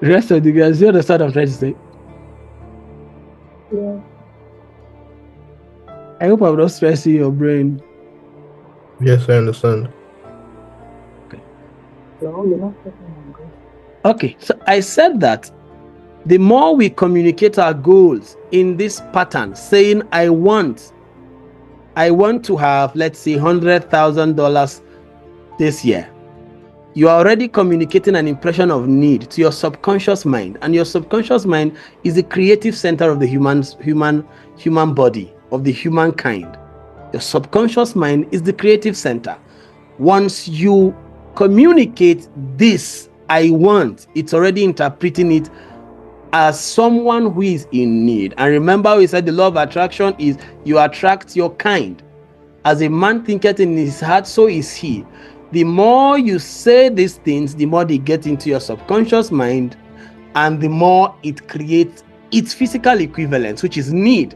The rest of the guys, do you understand what I'm trying to say? Yeah. I hope I'm not stressing your brain. Yes, I understand. Okay. No, you're not talking about goals. Okay, so I said that the more we communicate our goals in this pattern, saying I want to have, let's say, $100,000 this year, you are already communicating an impression of need to your subconscious mind, and your subconscious mind is the creative center of the human body, of the humankind. Your subconscious mind is the creative center. Once you communicate this, I want, it's already interpreting it as someone who is in need. And remember, we said the law of attraction is you attract your kind. As a man thinketh in his heart, so is he. The more you say these things, the more they get into your subconscious mind, and the more it creates its physical equivalence, which is need.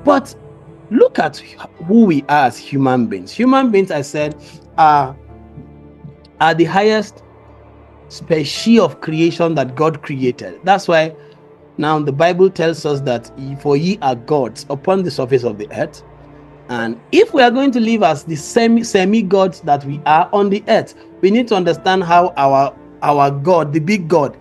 But look at who we are as human beings. Human beings, I said, are the highest species of creation that God created. That's why now the Bible tells us that for ye are gods upon the surface of the earth. And if we are going to live as the semi-gods that we are on the earth, we need to understand how our God, the big God,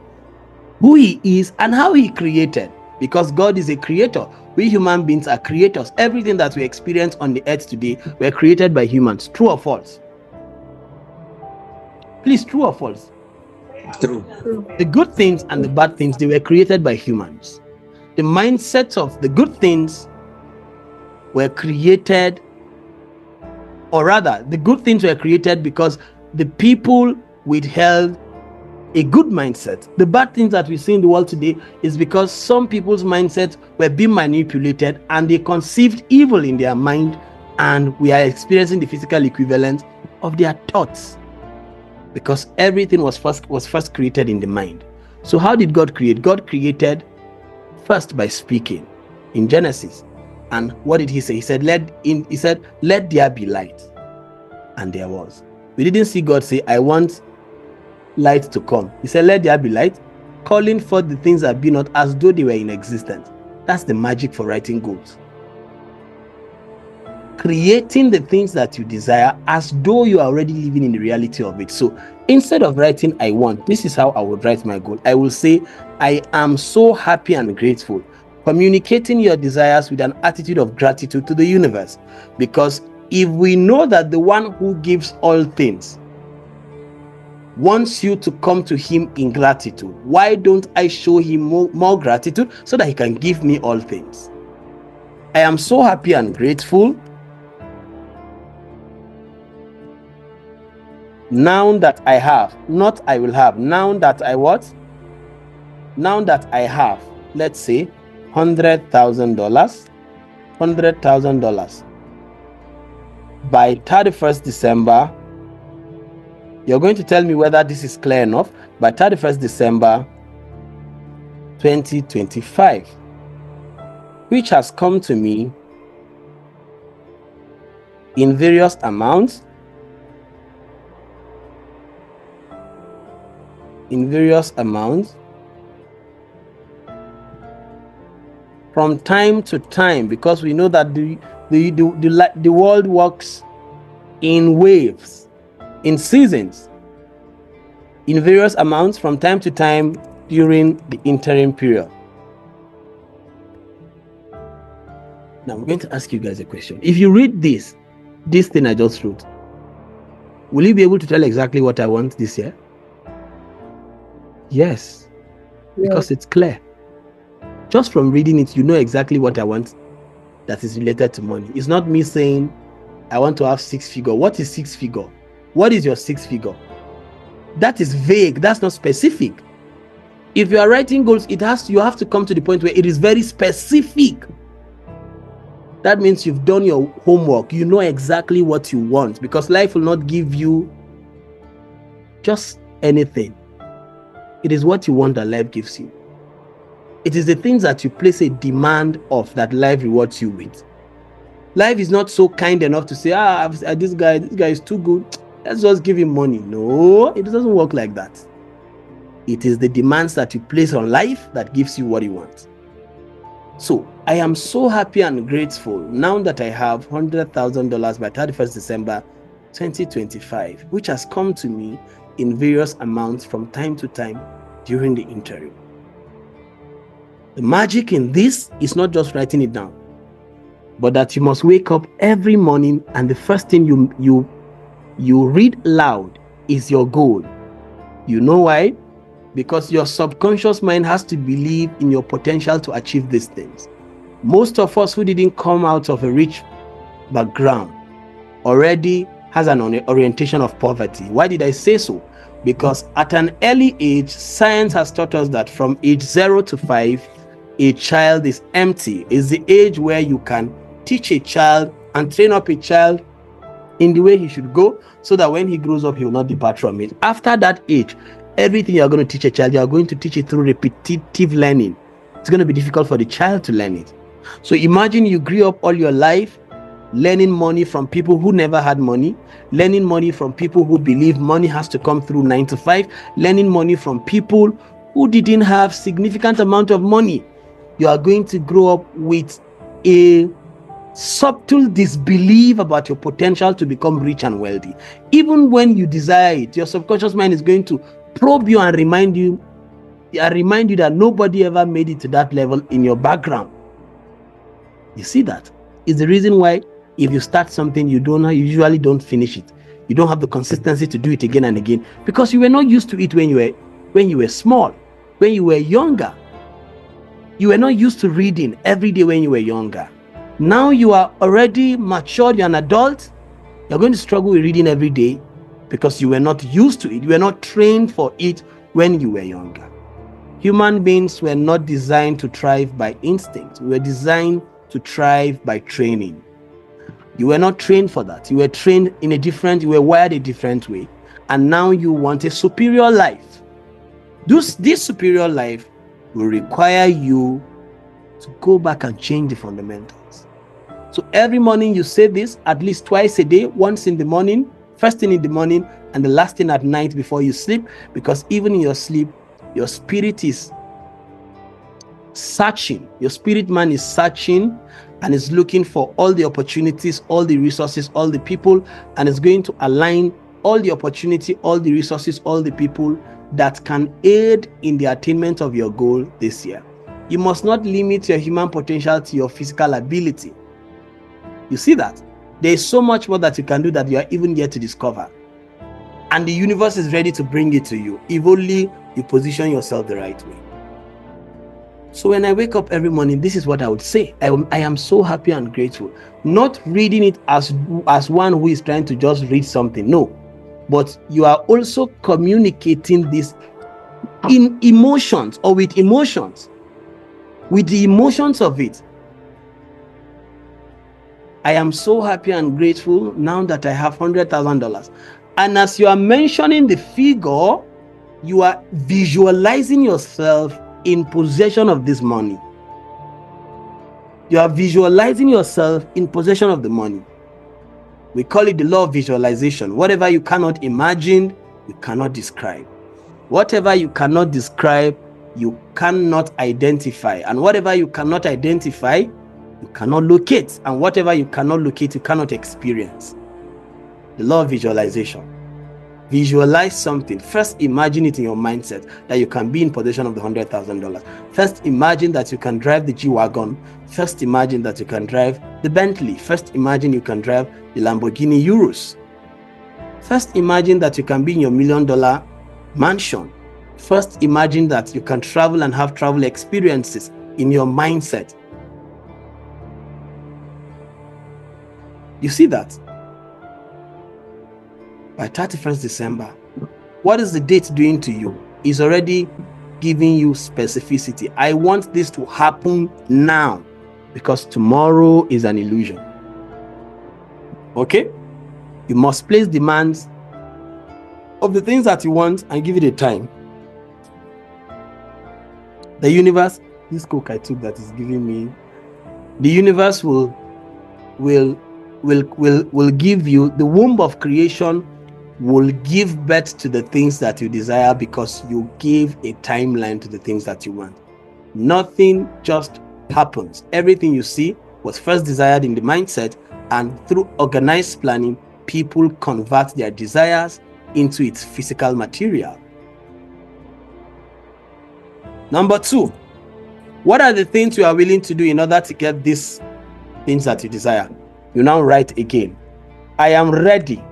who he is and how he created. Because God is a creator. We human beings are creators. Everything that we experience on the earth today were created by humans. True or false? Please, true or false? True. The good things and the bad things, they were created by humans. The mindsets of the good things were created, or rather, the good things were created because the people withheld a good mindset. The bad things that we see in the world today is because some people's mindsets were being manipulated and they conceived evil in their mind, and we are experiencing the physical equivalent of their thoughts, because everything was first created in the mind. So how did God create? God created first by speaking in Genesis. And what did he say? He said, let there be light. And there was. We didn't see God say, I want light to come. He said, let there be light, calling for the things that be not as though they were in existence. That's the magic for writing goals. Creating the things that you desire as though you are already living in the reality of it. So instead of writing I want, this is how I would write my goal. I will say, I am so happy and grateful. Communicating your desires with an attitude of gratitude to the universe. Because if we know that the one who gives all things wants you to come to him in gratitude, why don't I show him more gratitude so that he can give me all things? I am so happy and grateful. Now that I have, not I will have. Now that I what? now that I have, let's say, $100,000 by 31st December, you're going to tell me whether this is clear enough. By 31st December 2025, which has come to me in various amounts, from time to time, because we know that the world works in waves, in seasons, in various amounts from time to time during the interim period. Now I'm going to ask you guys a question. If you read this thing I just wrote, will you be able to tell exactly what I want this year? Yes, because it's clear. Just from reading it, you know exactly what I want that is related to money. It's not me saying I want to have 6 figure. What is 6 figure? What is your 6 figure? That is vague. That's not specific. If you are writing goals, you have to come to the point where it is very specific. That means you've done your homework. You know exactly what you want, because life will not give you just anything. It is what you want that life gives you. It is the things that you place a demand of that life rewards you with. Life is not so kind enough to say, this guy is too good, let's just give him money. No, it doesn't work like that. It is the demands that you place on life that gives you what you want. So I am so happy and grateful now that I have $100,000 by 31st December 2025, which has come to me in various amounts from time to time during the interim. The magic in this is not just writing it down, but that you must wake up every morning and the first thing you read loud is your goal. You know why? Because your subconscious mind has to believe in your potential to achieve these things. Most of us who didn't come out of a rich background already has an orientation of poverty. Why did I say so? Because at an early age, science has taught us that from age 0 to 5, a child is empty. It's the age where you can teach a child and train up a child in the way he should go, so that when he grows up, he will not depart from it. After that age, everything you are going to teach a child, you are going to teach it through repetitive learning. It's going to be difficult for the child to learn it. So imagine you grew up all your life learning money from people who never had money, learning money from people who believe money has to come through 9 to 5, learning money from people who didn't have significant amount of money. You are going to grow up with a subtle disbelief about your potential to become rich and wealthy. Even when you desire it, your subconscious mind is going to probe you and remind you that nobody ever made it to that level in your background. You see, that is the reason why if you start something, you usually don't finish it. You don't have the consistency to do it again and again, because you were not used to it when you were small, when you were younger. You were not used to reading every day when you were younger. Now you are already matured, you're an adult, you're going to struggle with reading every day because you were not used to it. You were not trained for it when you were younger. Human beings were not designed to thrive by instinct. We were designed to thrive by training. You were not trained for that. You were trained you were wired a different way. And now you want a superior life. This superior life will require you to go back and change the fundamentals. So every morning you say this at least twice a day, once in the morning, first thing in the morning, and the last thing at night before you sleep, because even in your sleep, your spirit is searching. Your spirit man is searching and is looking for all the opportunities, all the resources, all the people, and is going to align all the opportunity, all the resources, all the people that can aid in the attainment of your goal this year. You must not limit your human potential to your physical ability. You see that? There is so much more that you can do that you are even yet to discover. And the universe is ready to bring it to you, if only you position yourself the right way. So when I wake up every morning, this is what I would say. I am so happy and grateful. Not reading it as one who is trying to just read something. No. But you are also communicating this in emotions or with emotions, with the emotions of it. I am so happy and grateful now that I have $100,000. And as you are mentioning the figure, you are visualizing yourself in possession of this money. You are visualizing yourself in possession of the money. We call it the law of visualization. Whatever you cannot imagine, you cannot describe. Whatever you cannot describe, you cannot identify. And whatever you cannot identify, you cannot locate. And whatever you cannot locate, you cannot experience. The law of visualization. Visualize something. First, imagine it in your mindset that you can be in possession of the $100,000. First, imagine that you can drive the G-Wagon. First, imagine that you can drive the Bentley. First, imagine you can drive the Lamborghini Urus. First, imagine that you can be in your $1 million mansion. First, imagine that you can travel and have travel experiences in your mindset. You see that? By 31st December, what is the date doing to you? It's already giving you specificity. I want this to happen now because tomorrow is an illusion. Okay? You must place demands of the things that you want and give it a time. The universe, this coke I took that is giving me, the universe will give you, the womb of creation will give birth to the things that you desire because you give a timeline to the things that you want. Nothing just happens. Everything you see was first desired in the mindset, and through organized planning, people convert their desires into its physical material. Number 2, what are the things you are willing to do in order to get these things that you desire? You now write again. I am ready.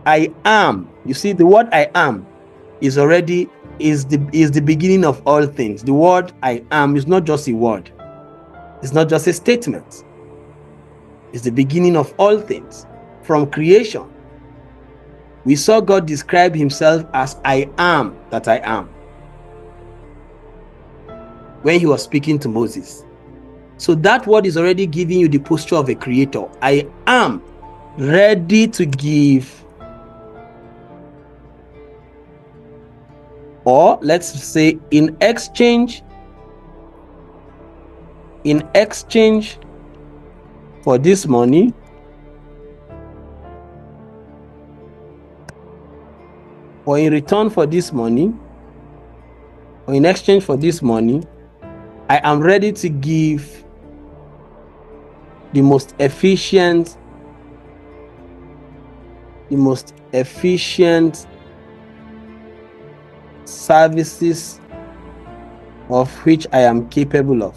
I am. You see, the word I am is already is the beginning of all things. The word I am is not just a word. It's not just a statement. It's the beginning of all things. From creation, we saw God describe himself as I am that I am when he was speaking to Moses. So that word is already giving you the posture of a creator. I am ready to give. Or let's say in exchange for this money, or in return for this money, or in exchange for this money, I am ready to give the most efficient services of which I am capable of,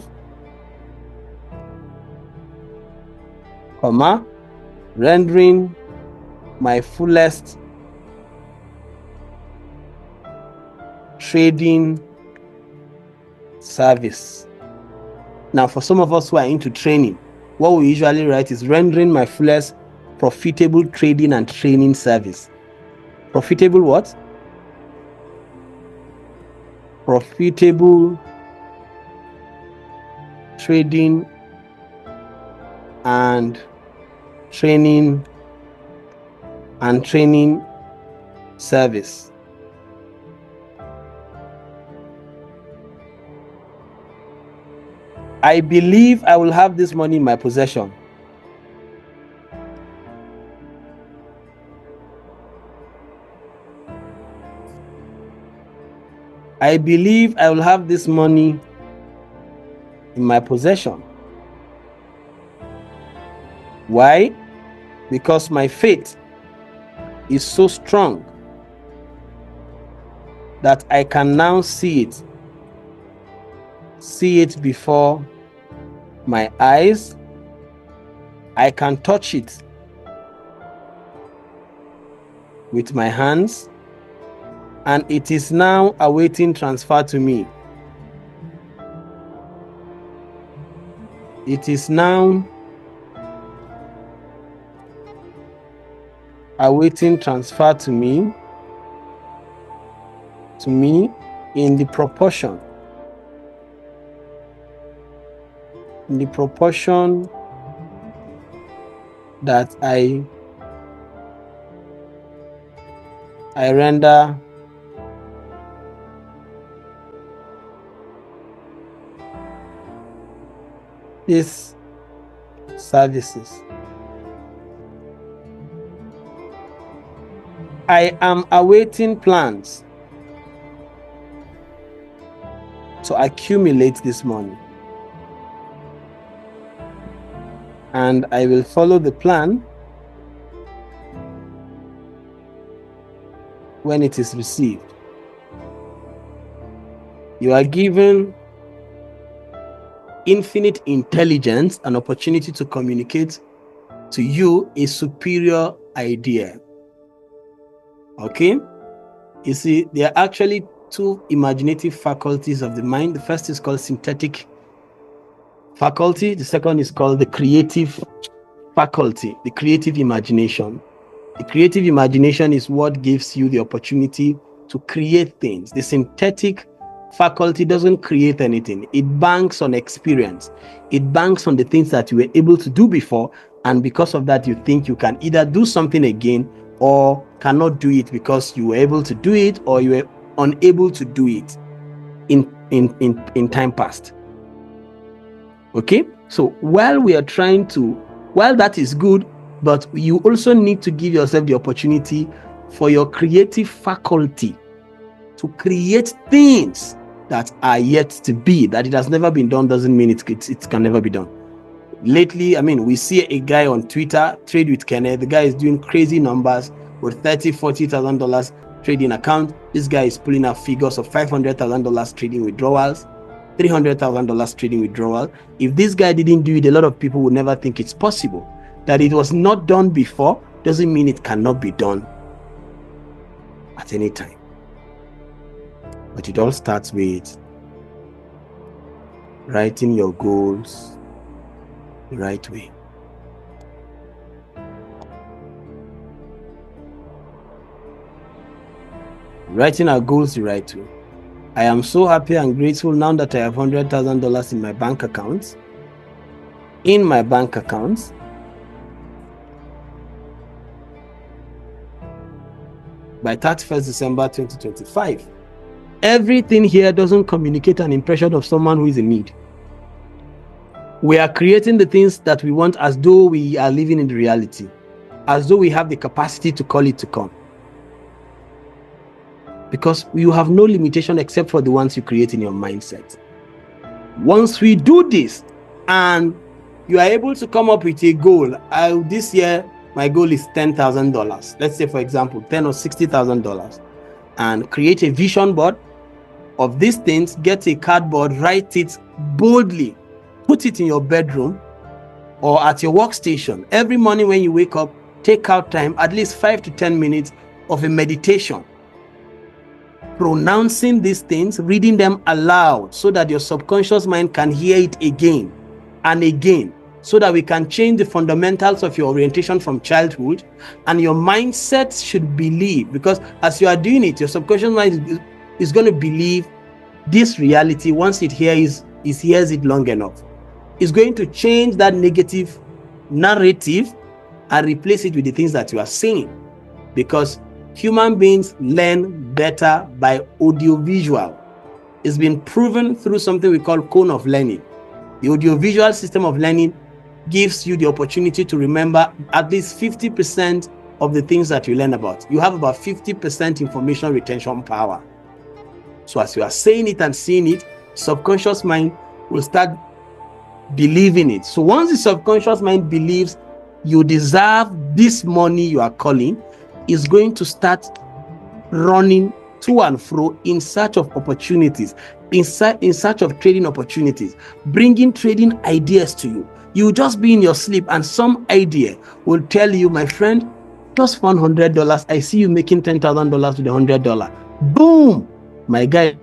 rendering my fullest trading service. Now, for some of us who are into training, what we usually write is rendering my fullest profitable trading and training service. Profitable what? Profitable trading and training service. I believe I will have this money in my possession. I believe I will have this money in my possession. Why? Because my faith is so strong that I can now see it before my eyes. I can touch it with my hands, and it is now awaiting transfer to me. It is now awaiting transfer to me in the proportion that I render these services. I am awaiting plans to accumulate this money, and I will follow the plan when it is received. You are given infinite intelligence and opportunity to communicate to you a superior idea. Okay? You see, there are actually two imaginative faculties of the mind. The first is called synthetic faculty. The second is called the creative faculty, the creative imagination. The creative imagination is what gives you the opportunity to create things. The synthetic faculty doesn't create anything. It banks on experience. It banks on the things that you were able to do before, and because of that, you think you can either do something again or cannot do it because you were able to do it or you were unable to do it in time past. Okay, so while that is good, but you also need to give yourself the opportunity for your creative faculty to create things that are yet to be. That it has never been done doesn't mean it can never be done. Lately, we see a guy on Twitter, Trade with Kenneth. The guy is doing crazy numbers with $30,000-$40,000 trading account. This guy is pulling out figures of $500,000 trading withdrawals, $300,000 trading withdrawal. If this guy didn't do it, a lot of people would never think it's possible. That it was not done before doesn't mean it cannot be done at any time. But it all starts with writing your goals the right way. Writing our goals the right way. I am so happy and grateful now that I have $100,000 in my bank accounts. By 31st December 2025. Everything here doesn't communicate an impression of someone who is in need. We are creating the things that we want as though we are living in the reality, as though we have the capacity to call it to come. Because you have no limitation except for the ones you create in your mindset. Once we do this and you are able to come up with a goal, this year my goal is $10,000. Let's say, for example, $10,000 or $60,000, and create a vision board of these things. Get a cardboard, write it boldly, put it in your bedroom or at your workstation. Every morning when you wake up, take out time, at least 5 to 10 minutes of a meditation, pronouncing these things, reading them aloud so that your subconscious mind can hear it again and again, so that we can change the fundamentals of your orientation from childhood. And your mindset should believe, because as you are doing it, your subconscious mind is going to believe this reality. Once it hears it long enough, it's going to change that negative narrative and replace it with the things that you are saying. Because human beings learn better by audiovisual. It's been proven through something we call cone of learning. The audiovisual system of learning gives you the opportunity to remember at least 50% of the things that you learn about. You have about 50% information retention power. So as you are saying it and seeing it, subconscious mind will start believing it. So once the subconscious mind believes you deserve this money you are calling, is going to start running to and fro in search of opportunities, in search of trading opportunities, bringing trading ideas to you. You will just be in your sleep and some idea will tell you, my friend, just $100. I see you making $10,000 with $100. Boom! My guy